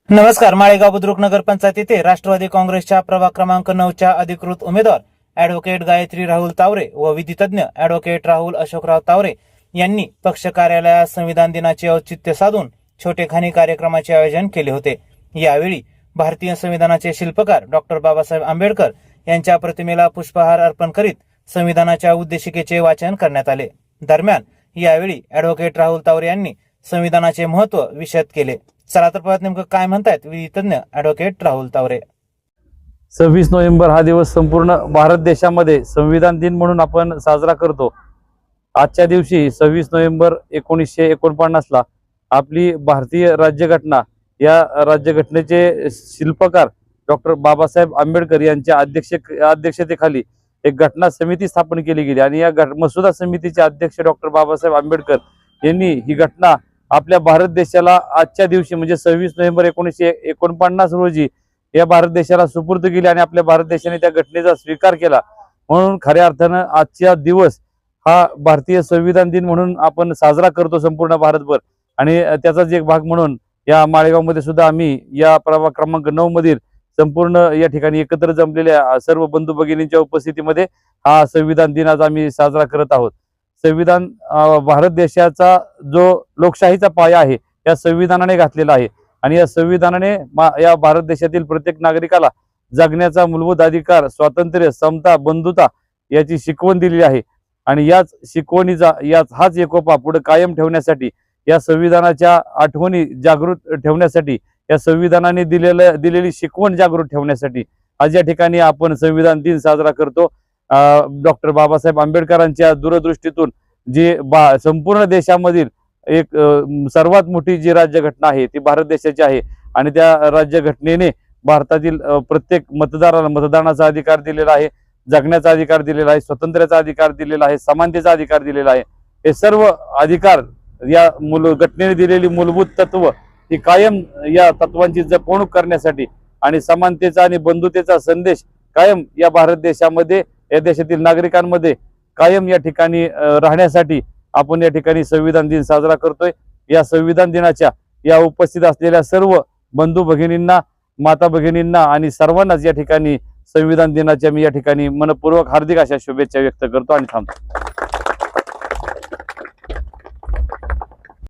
नमस्कार. माळेगाव बुद्रुक नगरपंचायत येथे राष्ट्रवादी काँग्रेसच्या प्रभाग क्रमांक 9च्या अधिकृत उमेदवार ॲडव्होकेट गायत्री राहुल तावरे व विधितज्ञ ॲडव्होकेट राहुल अशोकराव तावरे यांनी पक्ष कार्यालयात संविधान दिनाचे औचित्य साधून छोटेखानी कार्यक्रमाचे आयोजन केले होते. यावेळी भारतीय संविधानाचे शिल्पकार डॉक्टर बाबासाहेब आंबेडकर यांच्या प्रतिमेला पुष्पहार अर्पण करीत संविधानाच्या उद्देशिकेचे वाचन करण्यात आले. दरम्यान यावेळी ॲडव्होकेट राहुल तावरे यांनी संविधानाचे महत्त्व विशद केले. चला तर पाहत नेमकं काय म्हणतायत विधितज्ञ ॲडव्होकेट राहुल तावरे. 26 नोव्हेंबर हा दिवस संपूर्ण भारत देशामध्ये संविधान दिन म्हणून आपण साजरा करतो. आजच्या दिवशी 26 नोव्हेंबर 1949 ला आपली भारतीय राज्यघटना या राज्यघटनेचे शिल्पकार डॉक्टर बाबासाहेब आंबेडकर यांच्या अध्यक्षतेखाली एक घटना समिती स्थापन केली गेली आणि या मसुदा समितीचे अध्यक्ष डॉक्टर बाबासाहेब आंबेडकर यांनी ही घटना आपल्या भारत देशाला आजच्या दिवशी म्हणजे 26 नोव्हेंबर 1949 रोजी या भारत देशाला सुपूर्द केली आणि आपल्या भारत देशाने त्या घटनेचा स्वीकार केला. म्हणून खऱ्या अर्थानं आजचा दिवस हा भारतीय संविधान दिन म्हणून आपण साजरा करतो संपूर्ण भारतभर. आणि त्याचाच एक भाग म्हणून या माळेगावमध्ये सुद्धा आम्ही या प्रभाग क्रमांक 9 मधील संपूर्ण या ठिकाणी एकत्र जमलेल्या सर्व बंधू भगिनींच्या उपस्थितीमध्ये हा संविधान दिन आज आम्ही साजरा करत आहोत. संविधान भारत देशाचा जो लोकशाहीचा पाया आहे या संविधानाने घातलेला आहे आणि या संविधानाने या भारत देशातील प्रत्येक नागरिकाला जगण्याचा मूलभूत अधिकार, स्वातंत्र्य, समता, बंधुता याची शिकवण दिलेली आहे. आणि याच शिकवणीचा हाच एकोपा पुढे कायम ठेवण्यासाठी, या संविधानाच्या आठवणी जागृत ठेवण्यासाठी, या संविधानाने दिलेली शिकवण जागृत ठेवण्यासाठी आज या ठिकाणी आपण संविधान दिन साजरा करतो. डॉक्टर बाबासाहेब आंबेडकरांच्या दूरदृष्टीतून जी संपूर्ण देशामधील एक सर्वात मोठी जी राज्यघटना आहे ती भारत देशाची आहे आणि त्या राज्यघटनेने भारतातील प्रत्येक मतदाराला मतदानाचा अधिकार दिलेला आहे, जगण्याचा अधिकार दिलेला आहे, स्वातंत्र्याचा अधिकार दिलेला आहे, समानतेचा अधिकार दिलेला आहे. हे सर्व अधिकार या घटनेने दिलेली मूलभूत तत्व ही कायम या तत्वांची जपवणूक करण्यासाठी आणि समानतेचा आणि बंधुतेचा संदेश कायम या भारत देशामध्ये, या देशातील नागरिकांमध्ये कायम या ठिकाणी राहण्यासाठी आपण या ठिकाणी संविधान दिन साजरा करतोय. या संविधान दिनाच्या या उपस्थित असलेल्या सर्व बंधू भगिनींना, माता भगिनींना आणि सर्वांनाच या ठिकाणी संविधान दिनाच्या मी या ठिकाणी मनपूर्वक हार्दिक अशा शुभेच्छा व्यक्त करतो आणि थांबतो.